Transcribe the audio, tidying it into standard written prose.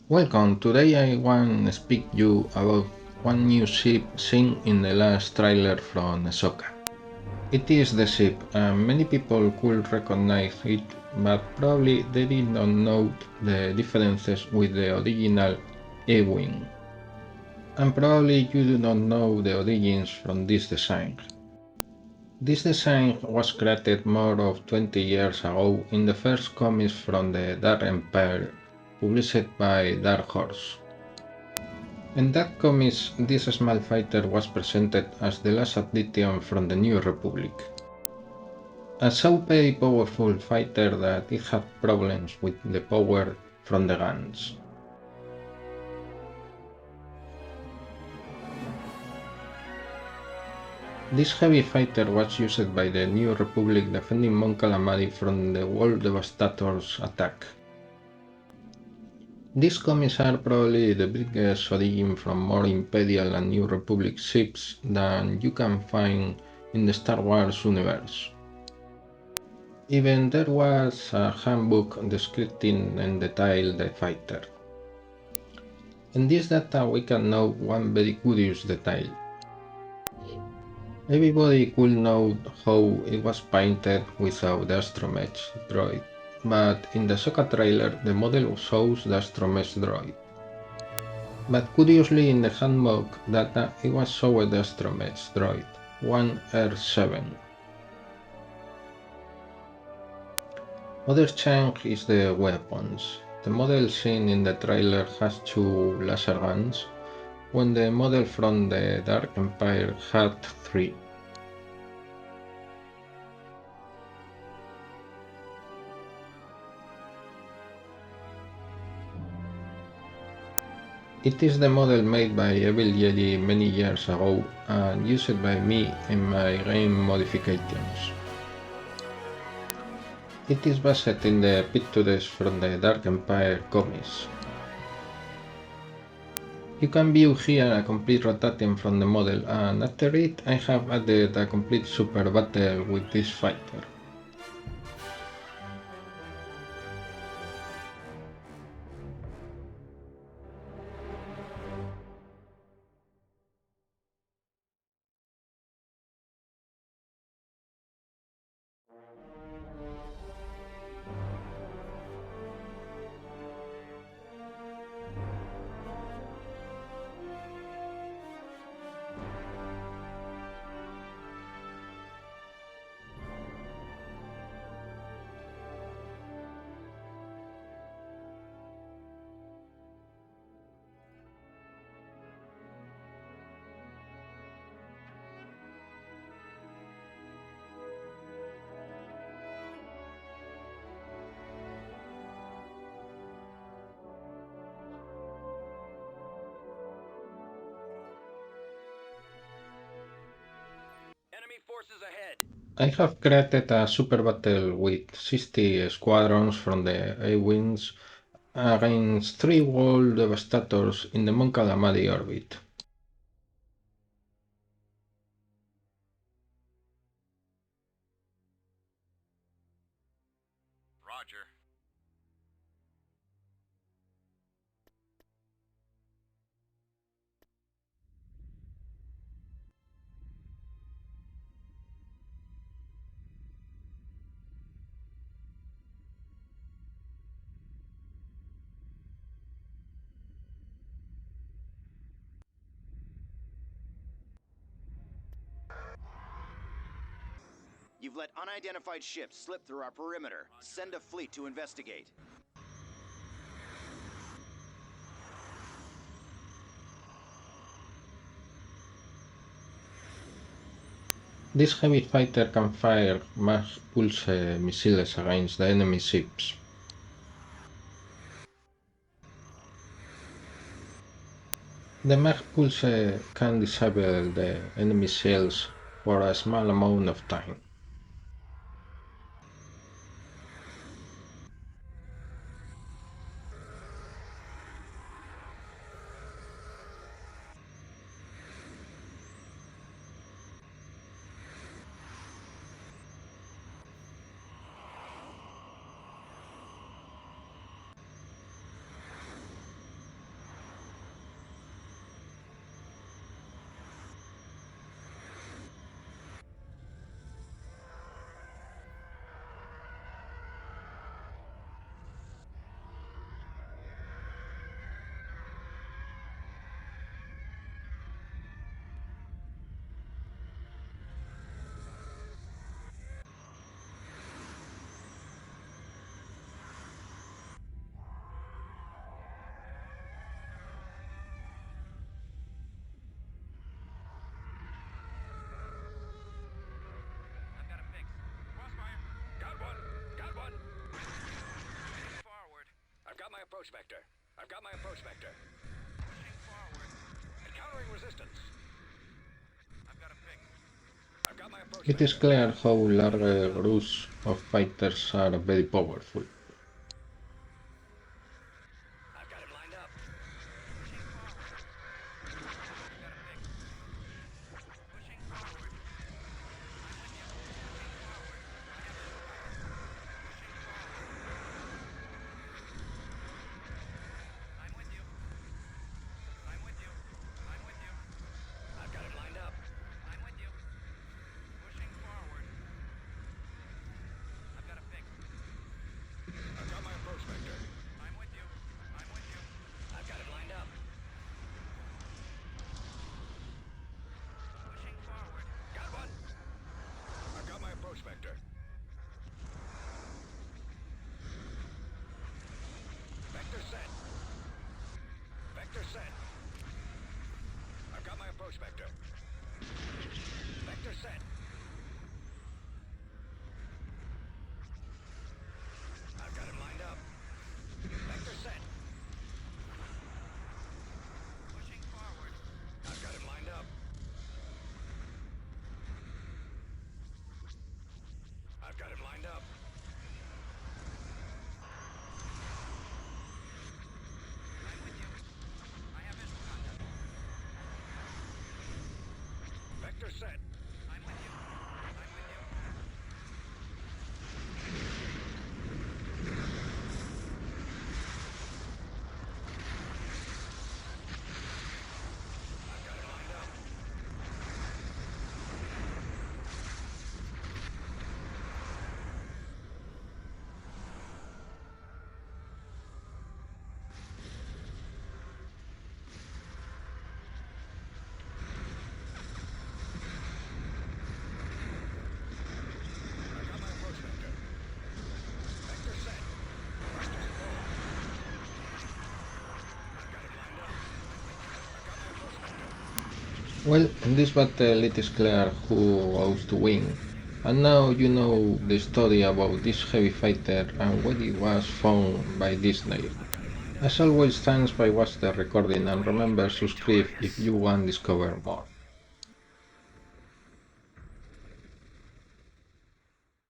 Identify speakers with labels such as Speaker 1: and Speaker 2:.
Speaker 1: Welcome, today I want to speak you about one new ship seen in the last trailer from ASHOKA. It is the ship, and many people could recognize it, but probably they did not know the differences with the original A-Wing. And probably you do not know the origins from this design. This design was created more of 20 years ago in the first comics from the Dark Empire, published by Dark Horse. In that comics, this small fighter was presented as the last addition from the New Republic. A so very powerful fighter that it had problems with the power from the guns. This heavy fighter was used by the New Republic defending Mon Calamari from the World Devastator's attack. These comics are probably the biggest origin from more Imperial and New Republic ships than you can find in the Star Wars universe. Even there was a handbook describing in detail the fighter. In this data we can know one very curious detail. Everybody could know how it was painted without the astromech droid, but in the ASHOKA trailer the model shows the astromech droid. But curiously in the handbook data it was showed the astromech droid, 1R7. Other change is the weapons. The model seen in the trailer has two laser guns, when the model from the Dark Empire had three. It is the model made by Evil Jedi many years ago and used by me in my game modifications. It is based in the pictures from the Dark Empire comics. You can view here a complete rotation from the model, and after it I have added a complete super battle with this fighter.
Speaker 2: Enemy forces ahead.
Speaker 1: I have created a super battle with 60 squadrons from the A-Wings against 3 world devastators in the Mon Calamari orbit.
Speaker 2: Roger. You've let unidentified ships slip through our perimeter. Send a fleet to investigate.
Speaker 1: This heavy fighter can fire Mag Pulse missiles against the enemy ships. The Mag Pulse can disable the enemy shells for a small amount of time.
Speaker 3: approach vector. I've got my approach vector. Pushing forward. Encountering resistance. I've got a pick. I've got my approach
Speaker 1: It is
Speaker 3: vector.
Speaker 1: clear how large groups of fighters are very powerful.
Speaker 3: I've got him lined up. Pushing forward. I've got a pick. Pushing forward. I'm with you. Pushing forward. I have ASHOKA. Pushing forward. I'm with you. I'm with you. I'm with you. I've got him lined up. I'm with you. Pushing forward. I've got a pick. I've got my approach vector. I'm with you. I'm with you. I've got him lined up. Pushing forward. Got one. I've got my approach vector. Vector set. Vector set. I've got my approach vector. Vector set. I've got him lined up. Vector set. Pushing forward. I've got him lined up. I've got him lined up. I'm with you. I have visual contact. Vector set. I'm with you. I'm with you. I've got him lined up. I've got my approach vector. Vector set. Thrusters full. I've got him lined up. I've got my approach vector.
Speaker 1: Well, in this battle it is clear who goes to win. And now you know the story about this heavy fighter and where it was found by Disney. As always, thanks by watch the recording and remember subscribe if you want to discover more.